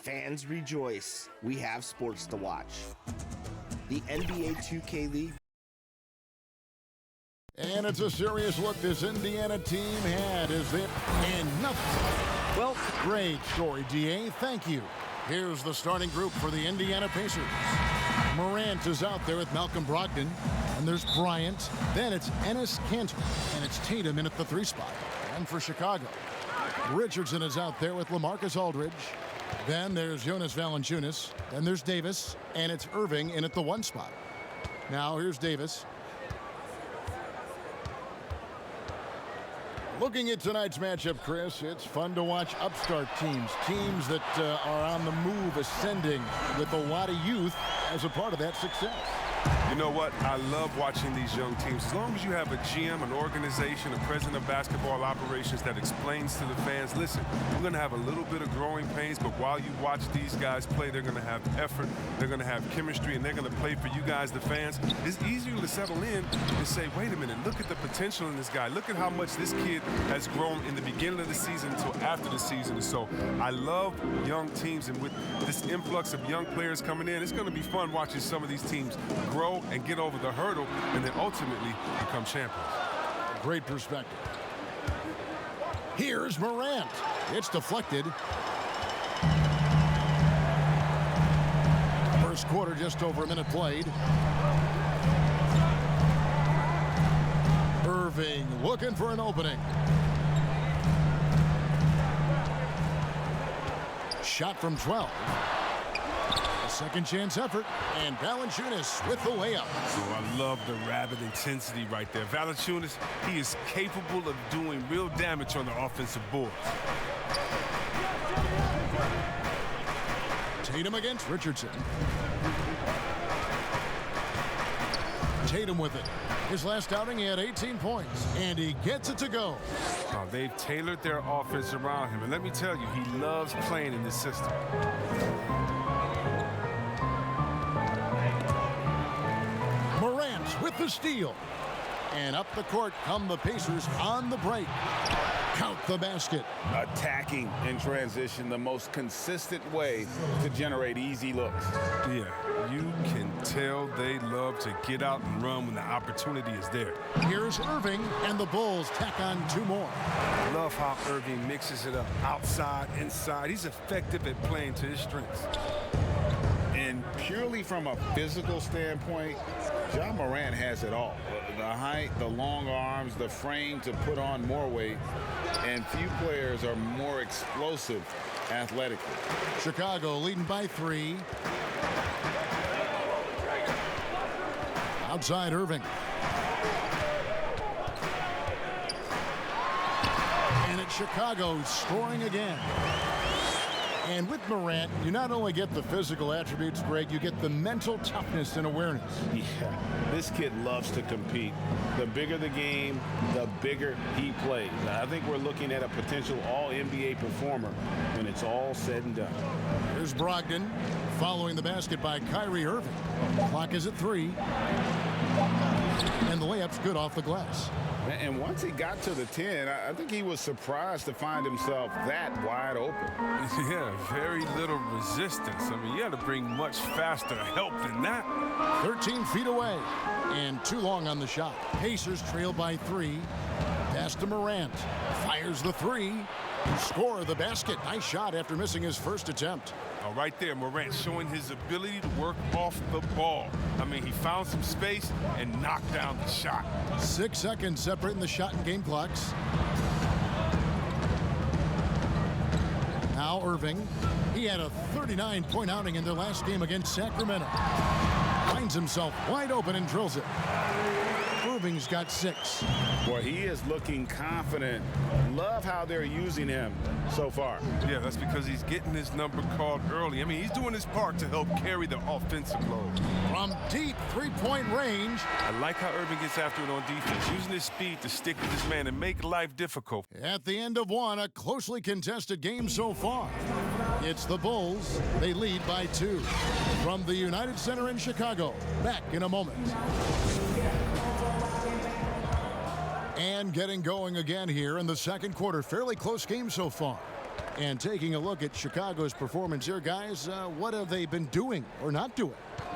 Fans rejoice. We have sports to watch. The NBA 2K League. And it's a serious look this Indiana team had as they and nothing. Well, great story, DA. Thank you. Here's the starting group for the Indiana Pacers. Morant is out there with Malcolm Brogdon. And there's Bryant. Then it's Enes Kanter. And it's Tatum in at the 3 spot. And for Chicago, Richardson is out there with LaMarcus Aldridge. Then there's Jonas Valanciunas. Then there's Davis. And it's Irving in at the 1 spot. Now here's Davis. Looking at tonight's matchup, Chris, it's fun to watch upstart teams. Teams that are on the move, ascending with a lot of youth as a part of that success. You know what? I love watching these young teams. As long as you have a GM, an organization, a president of basketball operations that explains to the fans, listen, we're going to have a little bit of growing pains, but while you watch these guys play, they're going to have effort, they're going to have chemistry, and they're going to play for you guys, the fans. It's easier to settle in and say, wait a minute, look at the potential in this guy. Look at how much this kid has grown in the beginning of the season until after the season. And so I love young teams, and with this influx of young players coming in, it's going to be fun watching some of these teams grow and get over the hurdle and then ultimately become champions. Great perspective. Here's Morant. It's deflected. First quarter, just over a minute played. Irving looking for an opening. Shot from 12. Second chance effort, and Valanciunas with the layup. So I love the rabid intensity right there. Valanciunas, he is capable of doing real damage on the offensive board. Tatum against Richardson. Tatum with it. His last outing, he had 18 points, and he gets it to go. Oh, they've tailored their offense around him, and let me tell you, he loves playing in this system. With the steal. And up the court come the Pacers on the break. Count the basket. Attacking in transition, the most consistent way to generate easy looks. Yeah, you can tell they love to get out and run when the opportunity is there. Here's Irving, and the Bulls tack on 2 more. I love how Irving mixes it up outside, inside. He's effective at playing to his strengths. And purely from a physical standpoint, Ja Morant has it all. The height, the long arms, the frame to put on more weight, and few players are more explosive athletically. Chicago leading by 3. Outside Irving. And it's Chicago scoring again. And with Morant, you not only get the physical attributes, Greg, you get the mental toughness and awareness. Yeah, this kid loves to compete. The bigger the game, the bigger he plays. Now, I think we're looking at a potential all-NBA performer when it's all said and done. Here's Brogdon following the basket by Kyrie Irving. Clock is at 3. And the layup's good off the glass. And once he got to the 10, I think he was surprised to find himself that wide open. Yeah, very little resistance. I mean, you had to bring much faster help than that. 13 feet away and too long on the shot. Pacers trail by 3. Pass to Morant. Fires the 3. Score the basket. Nice shot after missing his first attempt. Oh, right there, Morant showing his ability to work off the ball. I mean, he found some space and knocked down the shot. 6 seconds separating the shot and game clocks. Now Irving. He had a 39-point outing in their last game against Sacramento. Finds himself wide open and drills it. Irving's got 6. Boy, he is looking confident. Love how they're using him so far. Yeah, that's because he's getting his number called early. I mean, he's doing his part to help carry the offensive load. From deep 3-point range. I like how Irving gets after it on defense, using his speed to stick with his man and make life difficult. At the end of 1, a closely contested game so far. It's the Bulls. They lead by 2. From the United Center in Chicago. Back in a moment. And getting going again here in the second quarter. Fairly close game so far. And taking a look at Chicago's performance here, guys, what have they been doing or not doing?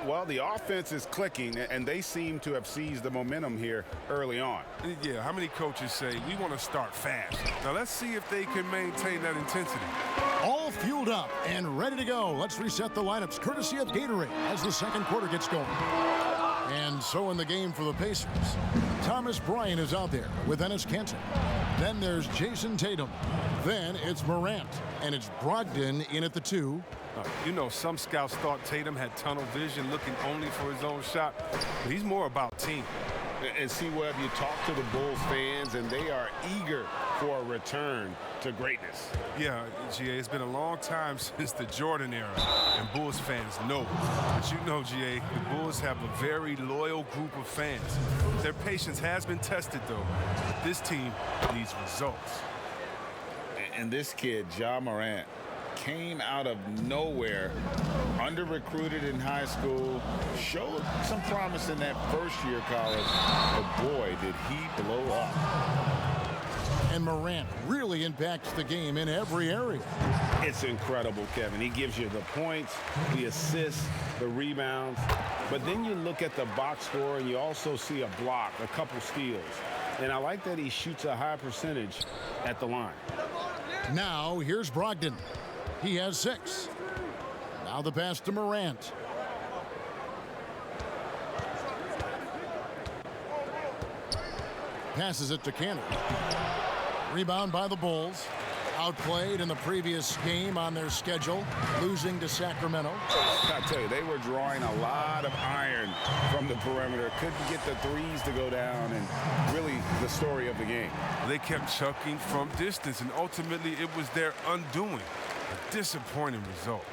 Well, the offense is clicking, and they seem to have seized the momentum here early on. Yeah, how many coaches say we want to start fast? Now let's see if they can maintain that intensity. All fueled up and ready to go. Let's reset the lineups courtesy of Gatorade as the second quarter gets going. And so in the game for the Pacers, Thomas Bryant is out there with Enes Kanter. Then there's Jason Tatum. Then it's Morant. And it's Brogdon in at the 2. You know, some scouts thought Tatum had tunnel vision looking only for his own shot. But he's more about team. And see, Webb, you talk to the Bulls fans, and they are eager for a return to greatness. Yeah, GA, it's been a long time since the Jordan era, and Bulls fans know. But you know, GA, the Bulls have a very loyal group of fans. Their patience has been tested, though. This team needs results. And this kid, Ja Morant, came out of nowhere, under-recruited in high school, showed some promise in that first year of college, but boy, did he blow up. And Morant really impacts the game in every area. It's incredible, Kevin. He gives you the points, the assists, the rebounds, but then you look at the box score and you also see a block, a couple steals. And I like that he shoots a high percentage at the line. Now here's Brogdon. He has 6. Now the pass to Morant. Passes it to Kanter. Rebound by the Bulls. Outplayed in the previous game on their schedule, losing to Sacramento. I tell you, they were drawing a lot of iron from the perimeter. Couldn't get the threes to go down, and really the story of the game. They kept chucking from distance, and ultimately it was their undoing. A disappointing result.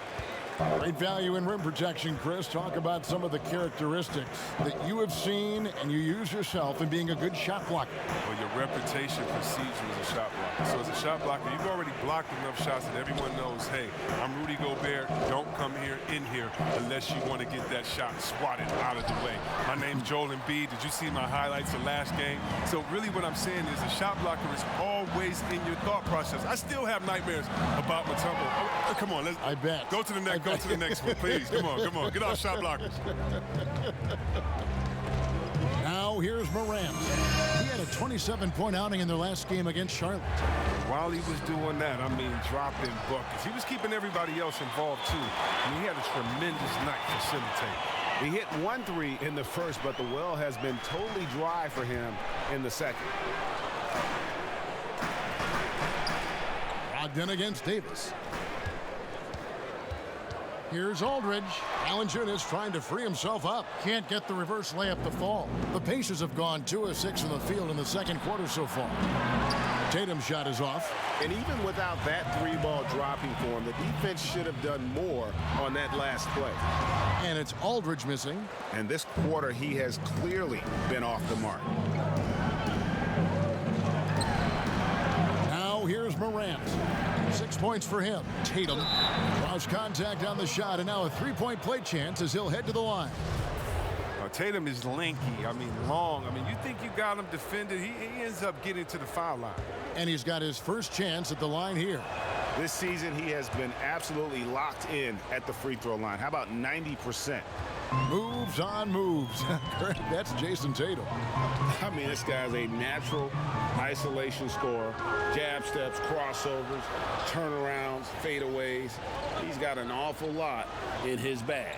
Great value in rim protection, Chris. Talk about some of the characteristics that you have seen and you use yourself in being a good shot blocker. Well, your reputation precedes you as a shot blocker. So as a shot blocker, you've already blocked enough shots that everyone knows, hey, I'm Rudy Gobert. Don't come in here unless you want to get that shot swatted out of the way. My name's Joel Embiid. Did you see my highlights of last game? So really what I'm saying is a shot blocker is always in your thought process. I still have nightmares about Mutombo. Oh, come on, I bet. Go to the next. Go to the next one, please. Come on. Get off shot blockers. Now here's Morant. He had a 27-point outing in their last game against Charlotte. While he was doing that, I mean, dropping buckets. He was keeping everybody else involved, too. I mean, he had a tremendous night facilitating. He hit 1 3 in the first, but the well has been totally dry for him in the second. Brogdon against Davis. Here's Aldridge. Valanciunas trying to free himself up. Can't get the reverse layup to fall. The Pacers have gone 2 of 6 from the field in the second quarter so far. Tatum's shot is off. And even without that 3-ball dropping for him, the defense should have done more on that last play. And it's Aldridge missing. And this quarter, he has clearly been off the mark. Now here's Morant. 6 points for him. Tatum draws contact on the shot, and now a 3-point play chance as he'll head to the line. Tatum is lanky. I mean, long. I mean, you think you got him defended. He ends up getting to the foul line. And he's got his first chance at the line here. This season, he has been absolutely locked in at the free throw line. How about 90%? Moves on moves. That's Jason Tatum. I mean, this guy's a natural isolation scorer. Jab steps, crossovers, turnarounds, fadeaways. He's got an awful lot in his bag.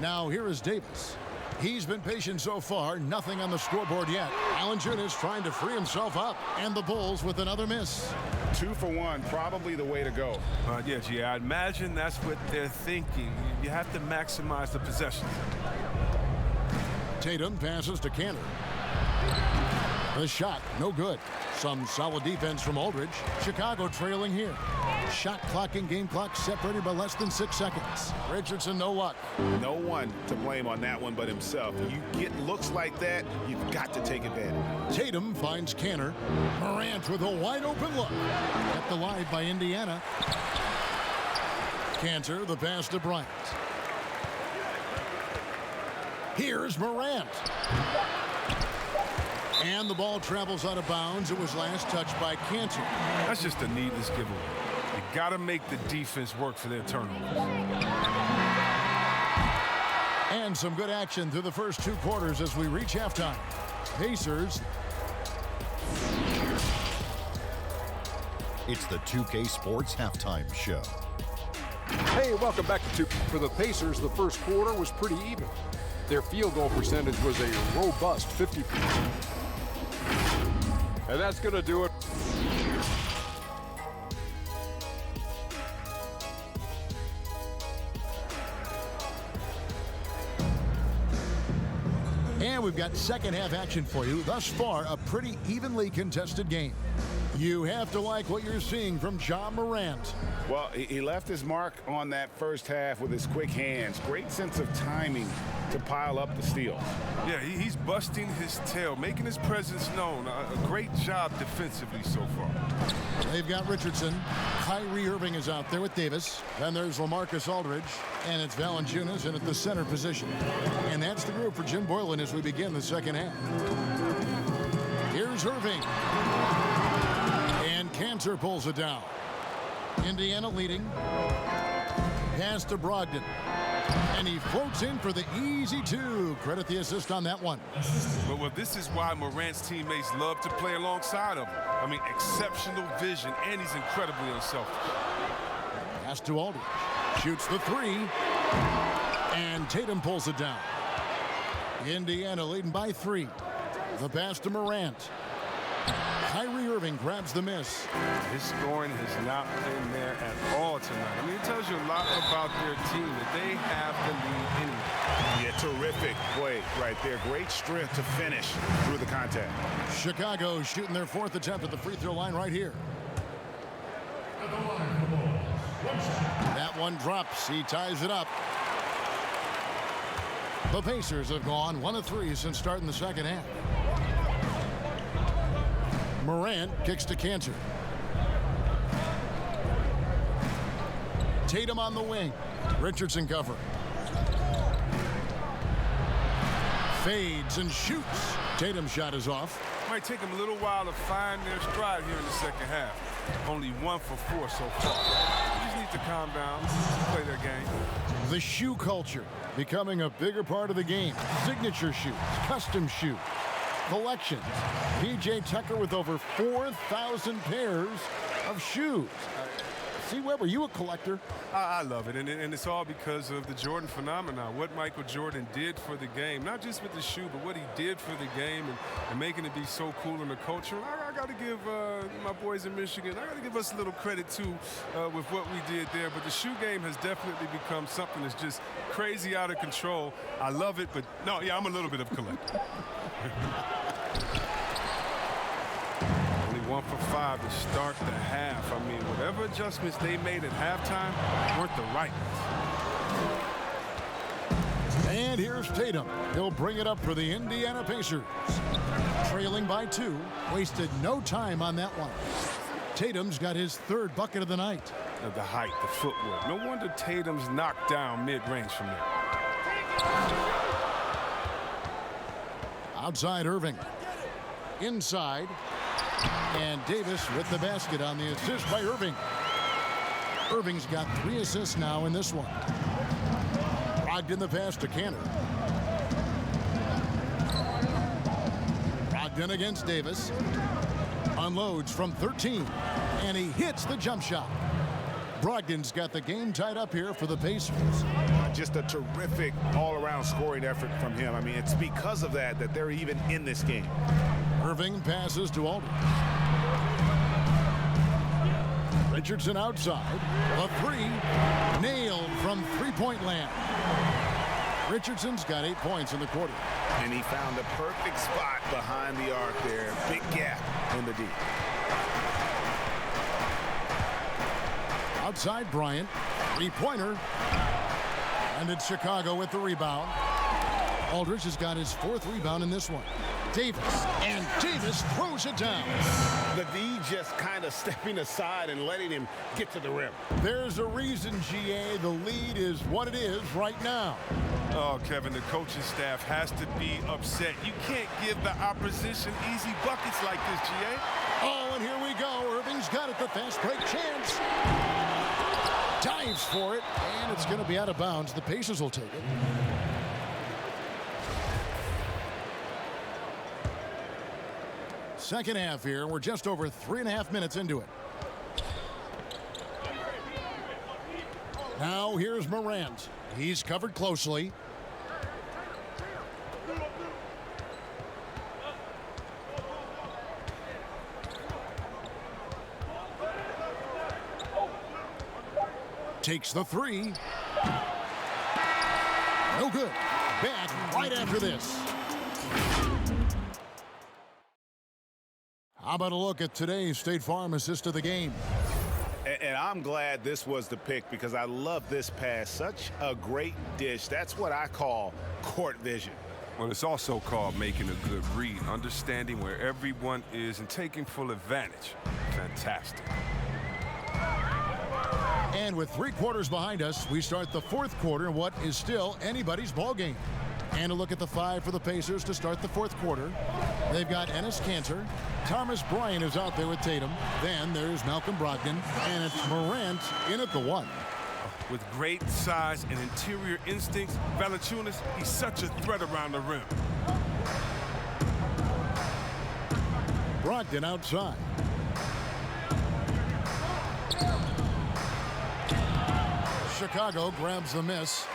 Now here is Davis. He's been patient so far. Nothing on the scoreboard yet. Valanciunas trying to free himself up. And the Bulls with another miss. 2 for 1, probably the way to go. Yeah, I imagine that's what they're thinking. You have to maximize the possession. Tatum passes to Kanter. The shot, no good. Some solid defense from Aldridge. Chicago trailing here. Shot clock and game clock separated by less than 6 seconds. Richardson, no luck. No one to blame on that one but himself. You get looks like that, you've got to take advantage. Tatum finds Kanter. Morant with a wide open look. Kept alive by Indiana. Kanter, the pass to Bryant. Here's Morant. And the ball travels out of bounds. It was last touched by Cantor. That's just a needless giveaway. You got to make the defense work for their turnovers. And some good action through the first 2 quarters as we reach halftime. Pacers. It's the 2K Sports Halftime Show. Hey, welcome back to 2. For the Pacers, the first quarter was pretty even. Their field goal percentage was a robust 50%. And that's going to do it. And we've got second half action for you. Thus far, a pretty evenly contested game. You have to like what you're seeing from Ja Morant. Well, he left his mark on that first half with his quick hands. Great sense of timing to pile up the steals. Yeah, he's busting his tail, making his presence known. A great job defensively so far. They've got Richardson. Kyrie Irving is out there with Davis. Then there's LaMarcus Aldridge. And it's Valanciunas in at the center position. And that's the group for Jim Boylan as we begin the second half. Here's Irving. And Cantor pulls it down. Indiana leading. Pass to Brogdon. And he floats in for the easy 2. Credit the assist on that one. Well, this is why Morant's teammates love to play alongside of him. I mean, exceptional vision, and he's incredibly unselfish. Pass to Aldridge. Shoots the 3. And Tatum pulls it down. Indiana leading by 3. The pass to Morant. Kyrie Irving grabs the miss. His scoring has not been there at all tonight. I mean, it tells you a lot about their team that they have the lead anyway. Yeah, terrific play right there. Great strength to finish through the contact. Chicago shooting their 4th attempt at the free throw line right here. That one drops. He ties it up. The Pacers have gone 1 of 3 since starting the second half. Morant kicks to Cantor. Tatum on the wing. Richardson cover. Fades and shoots. Tatum's shot is off. Might take them a little while to find their stride here in the second half. Only 1 for 4 so far. They just need to calm down, play their game. The shoe culture becoming a bigger part of the game. Signature shoes, custom shoes, collections. P.J. Tucker with over 4,000 pairs of shoes. See, Webb, are you a collector? I love it, and it's all because of the Jordan phenomenon. What Michael Jordan did for the game, not just with the shoe, but what he did for the game and making it be so cool in the culture. And I got to give my boys in Michigan, I got to give us a little credit, too, with what we did there. But the shoe game has definitely become something that's just crazy out of control. I love it, but no, yeah, I'm a little bit of a collector. 1 for 5 to start the half. I mean, whatever adjustments they made at halftime weren't the right ones. And here's Tatum. He'll bring it up for the Indiana Pacers. Trailing by 2. Wasted no time on that one. Tatum's got his 3rd bucket of the night. The height, the footwork. No wonder Tatum's knocked down mid-range from there. Outside Irving. Inside. And Davis with the basket on the assist by Irving. Irving's got 3 assists now in this one. Brogdon the pass to Cantor. Brogdon against Davis. Unloads from 13. And he hits the jump shot. Brogdon's got the game tied up here for the Pacers. Just a terrific all-around scoring effort from him. I mean, it's because of that they're even in this game. Irving passes to Aldridge. Richardson outside. A 3. Nailed from three-point land. Richardson's got 8 points in the quarter. And he found the perfect spot behind the arc there. Big gap in the D. Outside Bryant. 3-pointer. And it's Chicago with the rebound. Aldridge has got his 4th rebound in this one. Davis, and Davis throws it down. The D just kind of stepping aside and letting him get to the rim. There's a reason, GA, the lead is what it is right now. Oh, Kevin, the coaching staff has to be upset. You can't give the opposition easy buckets like this, GA. Oh, and here we go. Irving's got it, the fast break chance. Dives for it, and it's going to be out of bounds. The Pacers will take it. Second half here. We're just over 3.5 minutes into it. Now here's Morant. He's covered closely. Takes the three. No good. Back right after this. How about a look at today's State Farm assist of the game? And I'm glad this was the pick because I love this pass. Such a great dish. That's what I call court vision. Well, it's also called making a good read, understanding where everyone is and taking full advantage. Fantastic. And with 3 quarters behind us, we start the 4th quarter in what is still anybody's ball game. And a look at the 5 for the Pacers to start the 4th quarter. They've got Enes Kanter. Thomas Bryant is out there with Tatum. Then there's Malcolm Brogdon. And it's Morant in at the 1. With great size and interior instincts, Valanciunas, he's such a threat around the rim. Brogdon outside. Chicago grabs the miss.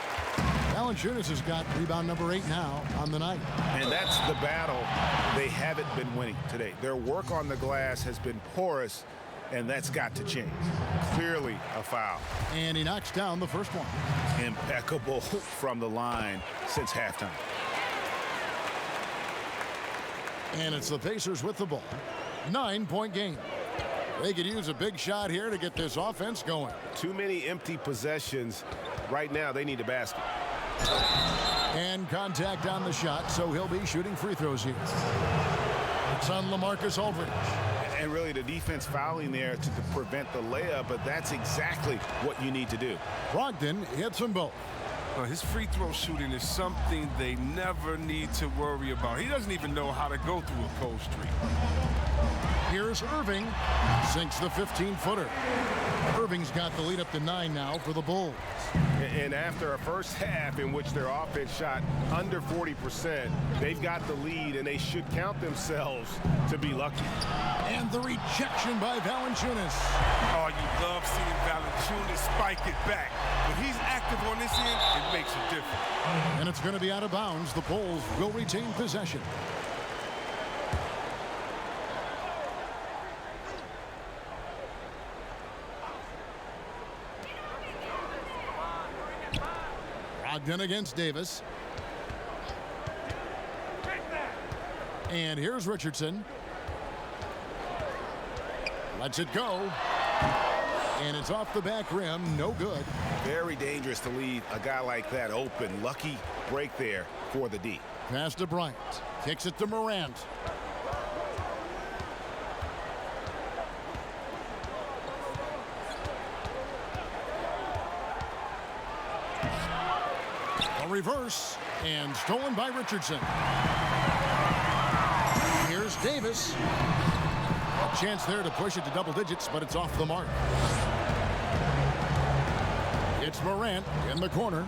Valanciunas has got rebound number 8 now on the night. And that's the battle they haven't been winning today. Their work on the glass has been porous, and that's got to change. Clearly a foul. And he knocks down the first one. Impeccable from the line since halftime. And it's the Pacers with the ball. 9-point game. They could use a big shot here to get this offense going. Too many empty possessions. Right now, they need a basket. And contact on the shot, so he'll be shooting free throws here. It's on LaMarcus Aldridge. And really, the defense fouling there to prevent the layup, but that's exactly what you need to do. Brogdon hits them both. His free throw shooting is something they never need to worry about. He doesn't even know how to go through a cold streak. Here's Irving. Sinks the 15-footer. Irving's got the lead up to 9 now for the Bulls. And after a first half in which their offense shot under 40%, they've got the lead, and they should count themselves to be lucky. And the rejection by Valanciunas. Oh, you love seeing Valanciunas spike it back. When he's active on this end, it makes a difference. And it's going to be out of bounds. The Bulls will retain possession. Brogdon against Davis. And here's Richardson. Lets it go. And it's off the back rim. No good. Very dangerous to leave a guy like that open. Lucky break there for the D. Pass to Bryant. Kicks it to Morant. A reverse. And stolen by Richardson. Here's Davis. A chance there to push it to double digits, but it's off the mark. It's Morant in the corner.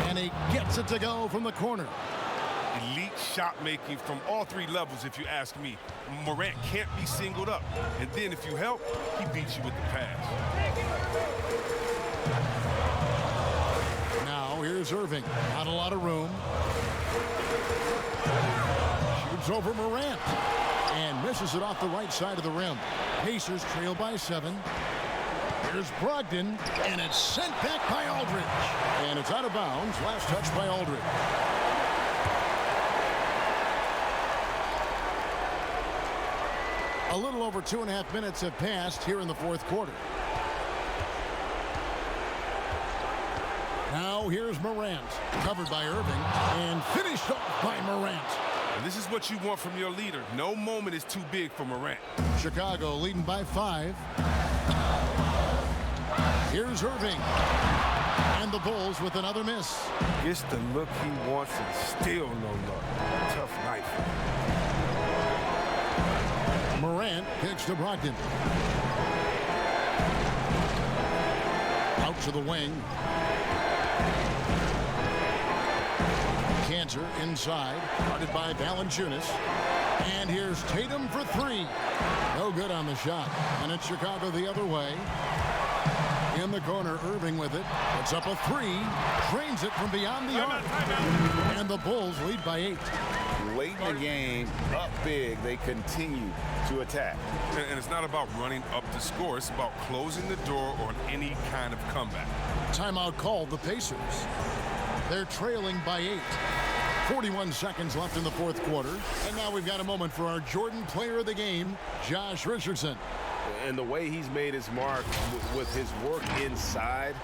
And he gets it to go from the corner. Elite shot making from all 3 levels, if you ask me. Morant can't be singled up. And then if you help, he beats you with the pass. Now here's Irving. Not a lot of room. Shoots over Morant. And misses it off the right side of the rim. Pacers trail by 7. Here's Brogdon, and it's sent back by Aldridge. And it's out of bounds. Last touch by Aldridge. A little over 2.5 minutes have passed here in the 4th quarter. Now here's Morant, covered by Irving, and finished off by Morant. And this is what you want from your leader. No moment is too big for Morant. Chicago leading by 5. Here's Irving. And the Bulls with another miss. Gets the look he wants and still no luck. Tough night for him. Morant kicks to Brogdon. Out to the wing. Cantor inside, guarded by Valanciunas. And here's Tatum for 3. No good on the shot. And it's Chicago the other way. In the corner, Irving with it. Puts up a 3. Drains it from beyond the arc. And the Bulls lead by 8. Late in the game, up big, they continue to attack. And it's not about running up the score. It's about closing the door on any kind of comeback. Timeout called the Pacers. They're trailing by 8. 41 seconds left in the fourth quarter. And now we've got a moment for our Jordan player of the game, Josh Richardson. And the way he's made his mark with his work inside,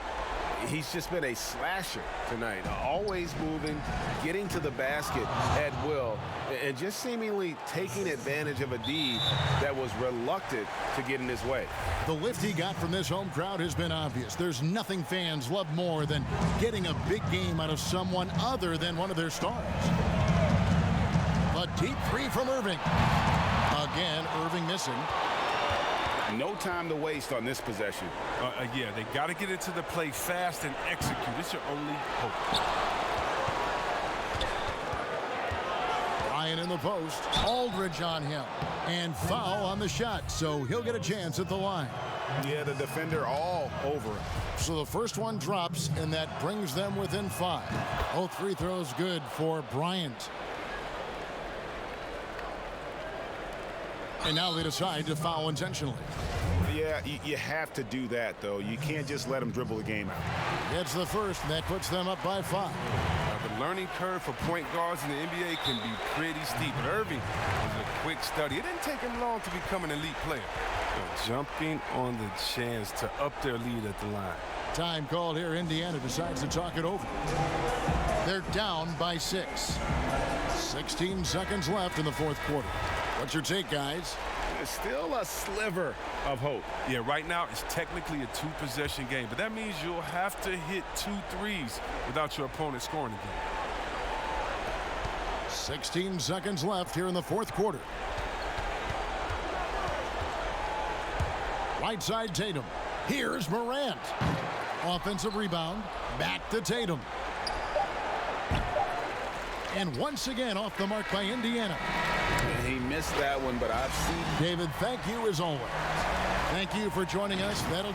he's just been a slasher tonight. Always moving, getting to the basket at will, and just seemingly taking advantage of a D that was reluctant to get in his way. The lift he got from this home crowd has been obvious. There's nothing fans love more than getting a big game out of someone other than one of their stars. A deep 3 from Irving. Again, Irving missing. No time to waste on this possession. Yeah, they got to get into the play fast and execute. It's your only hope. Ryan in the post. Aldridge on him. And foul on the shot, so he'll get a chance at the line. Yeah, the defender all over him. So the first one drops, and that brings them within 5. Both free throws good for Bryant. And now they decide to foul intentionally. Yeah, you have to do that, though. You can't just let him dribble the game out. It's the first, and that puts them up by 5. Now, the learning curve for point guards in the NBA can be pretty steep. But Irving was a quick study. It didn't take him long to become an elite player. Jumping on the chance to up their lead at the line. Time called here. Indiana decides to talk it over. They're down by 6. 16 seconds left in the fourth quarter. What's your take, guys? There's still a sliver of hope. Yeah, right now it's technically a 2-possession game, but that means you'll have to hit 2 threes without your opponent scoring again. 16 seconds left here in the fourth quarter. Right side Tatum. Here's Morant. Offensive rebound. Back to Tatum. And once again off the mark by Indiana. He missed that one, but I've seen... David, thank you as always. Thank you for joining us. That'll...